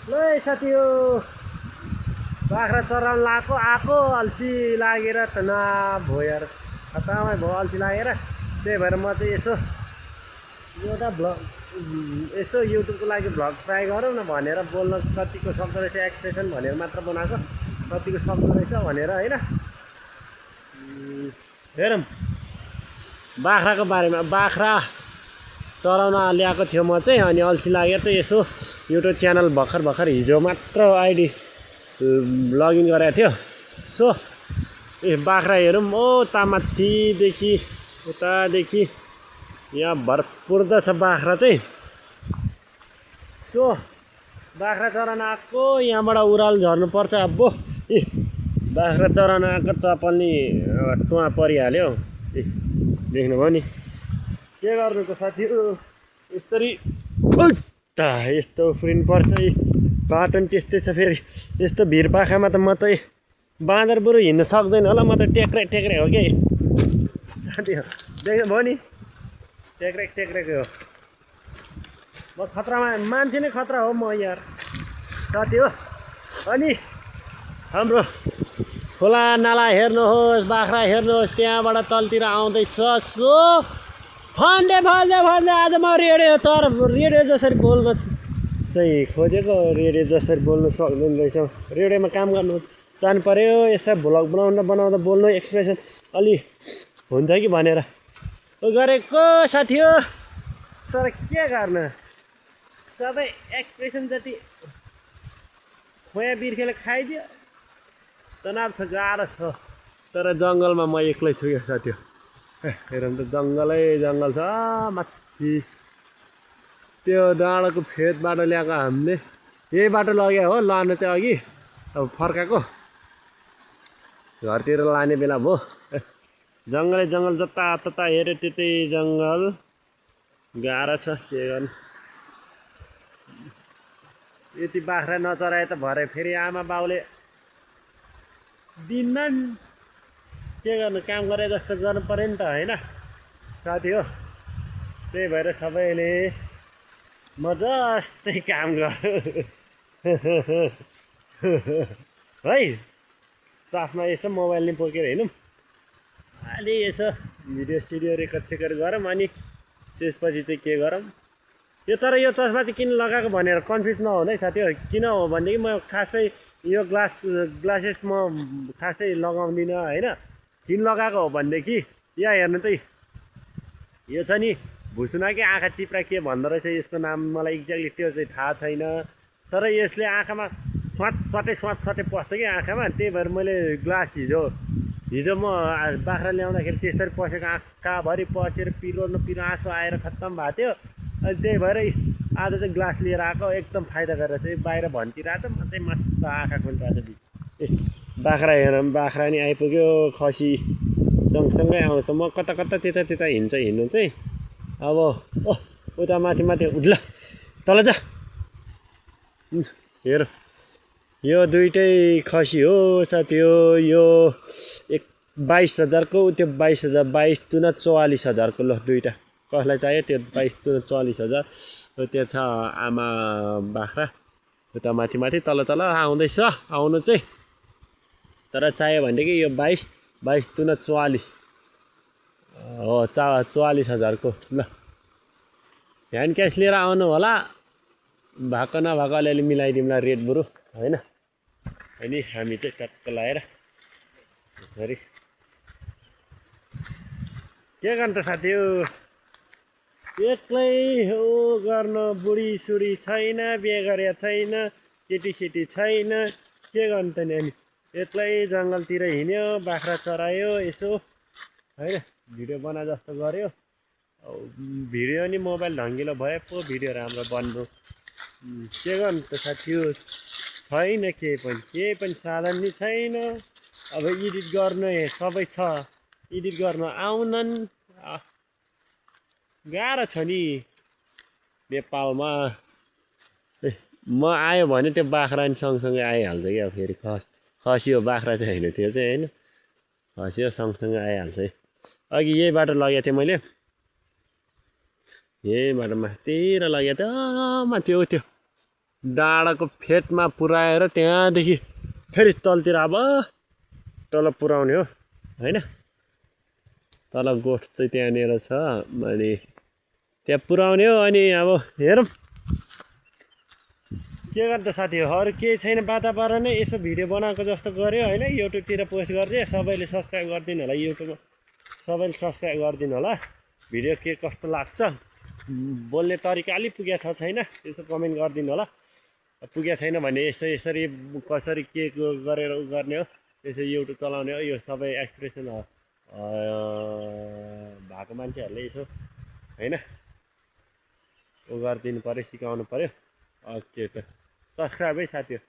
ल साथी यो बाख्रा चराउन आएको अल्छी लागेर तनाव भयो यार खतमै भयो अल्छी लागेर त्यही भएर म चाहिँ एउटा यसो युट्युबको लागि भ्लग ट्राई गरौँ न भनेर बोल्न कतिको सक्दो रहेछ एक्सप्रेसन भनेर मात्र बनाएको कतिको सक्दो रहेछ भनेर होइन हेरौँ बाख्राको बारेमा बाख्रा चराउन ल्याएको थियो म चाहिँ अनि अल्छी लागेर चाहिँ यसो युट्युब च्यानल भर्खर हिजो मात्र आइडी लगइन गरेको थियो सो बाख्रा हेरौँ ओ तामाथिदेखि उतादेखि यहाँ भरपुर त छ बाख्रा चाहिँ सो बाख्रा चराउन आएको यहाँबाट उराल झर्नुपर्छ अब बाख्रा चराउन आएको चपल्नी टुवा परिहाल्यो देख्नुभयो नि के गर्नुको साथीहरू यसरी यस्तो उफ्रिनु पर्छ बाटो नि त्यस्तै छ फेरि यस्तो भिर पाखामा त म त बाँदर बरु हिँड्न सक्दैन होला म त टेक्रै हो कि साथीहरू देख्नुभयो नि टेक्रेकै हो म खतरामा मान्छे नै खतरा हो म यार साथी हो अनि हाम्रो खोला नाला हेर्नुहोस् बाख्रा हेर्नुहोस् त्यहाँबाट तलतिर आउँदैछ सो फन्डे आज म रेडियो जसरी बोल्न चाहिँ खोजेको रेडियो जसरी बोल्नु सक्दैन रहेछ रेडियोमा काम गर्नु जानु पर्यो यस्ता भ्लग बनाउँदा बोल्नु एक्सप्रेसन अलि हुन्छ कि भनेर गरेको साथी हो तर के गर्नु सबै एक्सप्रेसन जति खोया बिर्खेले खाइदियो तनाव छ गाह्रो छ तर जङ्गलमा म एक्लै छु यो साथी हो हेरौँ त जङ्गल छ माथि त्यो डाँडाको फेदबाट ल्याएको हामीले यही बाटो लग्यो हो लानु चाहिँ अघि अब फर्काएको घरतिर लाने बेला भयो जङ्गल जतातता हेऱ्यो त्यतै जङ्गल गाह्रो छ के गर्नु यति बाख्रा नचराए त भरे फेरि आमा बाउले दिनमा के गर्नु काम गरे जस्तो गर्नु पर्यो नि त होइन साथी हो त्यही भएर सबैले म जस्तै काम गर्नु है साथमा यसो मोबाइल नि बोकेर हिँडौँ अलि यसो भिडियो रेकर्ड गरौँ अनि त्यसपछि चाहिँ के गरौँ यो तर यो चस्मा चाहिँ किन लगाएको भनेर कन्फ्युज नहुनु है साथी हो किन हो भनेदेखि म खासै यो ग्लासेस म खासै लगाउँदिनँ होइन किन लगाएको हो भनेदेखि यहाँ हेर्नु त यो छ नि भुसुना कि आँखा चिप्रा के भन्दो रहेछ यसको नाम मलाई एक्ज्याक्टली त्यो चाहिँ थाहा छैन तर यसले आँखामा स्वाट पस्छ कि आँखामा त्यही भएर मैले ग्लास हिजो म बाख्रा ल्याउँदाखेरि त्यसरी पसेको आँखाभरि पसेर पिरो आँसु आएर खत्तम भएको थियो अनि त्यही भएर आज चाहिँ ग्लास लिएर आएको एकदम फाइदा गरेर चाहिँ बाहिर भन्टिरहेको छ म चाहिँ मस्त आँखा खोलिरहेको छ बाख्रा हेरौँ बाख्रा नि आइपुग्यो खसी सँगसँगै आउँछ म कता त्यता हिँड्नु चाहिँ अब उता माथि ल तल जा हेर यो दुइटै खसी हो साथी हो यो 22,000को त्यो 22 दुना 44,000को ल दुइटा कसलाई चाहियो त्यो 22 दुना 44,000 त्यो छ आमा बाख्रा उता माथि तल आउँदैछ आउनु चाहिँ तर चाहियो भनेदेखि यो 22 दुना 44 हो 44,000को ल ह्यान्ड क्यास लिएर आउनु होला भएको नभएको अलिअलि मिलाइदिउँला रेट बरु होइन अनि हामी चाहिँ टक्क लगाएर फेरि के गर्नु त साथी हो एक्लै हो गर्न बुढीसुढी छैन बिहे गरेको छैन केटीसेटी छैन के गर्नु त नि अनि एक्लै जङ्गलतिर हिँड्यो बाख्रा चरायो यसो होइन भिडियो बना जस्तो गऱ्यो भिडियो नि मोबाइल ढङ्गिलो भए पो भिडियो राम्रो बन्नु के गर्नु त साथी हो छैन केही पनि साधन नि छैन अब एडिट गर्ने सबै छ एडिट गर्न आउनन् गाह्रो छ नि नेपालमा म आयो भने त्यो बाख्रा नि सँगसँगै आइहाल्छ क्या फेरि खसी हो बाख्रा चाहिँ होइन त्यो चाहिँ होइन खसी हो सँगसँगै आइहाल्छ है अघि यही बाटो लगेको थिएँ मैले यही बाटो माथितिर लगेको थियो माथि हो त्यो डाँडाको फेदमा पुऱ्याएर त्यहाँदेखि फेरि तलतिर अब तल पुऱ्याउने हो होइन। तल गोठ चाहिँ त्यहाँनिर छ अनि त्यहाँ पुऱ्याउने हो। अनि अब हेरौँ के गर्छ साथीहरू, अरू केही छैन वातावरणै यसो भिडियो बनाएको जस्तो गऱ्यो होइन। युट्युबतिर पोस्ट गरिदिए सबैले सब्सक्राइब गरिदिनु होला, युट्युबमा सबैले सब्सक्राइब गरिदिनु होला। भिडियो के कस्तो लाग्छ, बोल्ने तरिका अलिक पुगेको छ छैन यसो कमेन्ट गरिदिनु होला। पुगेको छैन भने यसरी कसरी के गरेर उ गर्ने हो, त्यसो युट्युब चलाउने हो। यो सबै एक्सप्रेसन भएको मान्छेहरूले यसो होइन उ गरिदिनु पऱ्यो, सिकाउनु पऱ्यो। ओके त सब्सक्राइब है साथीहरू।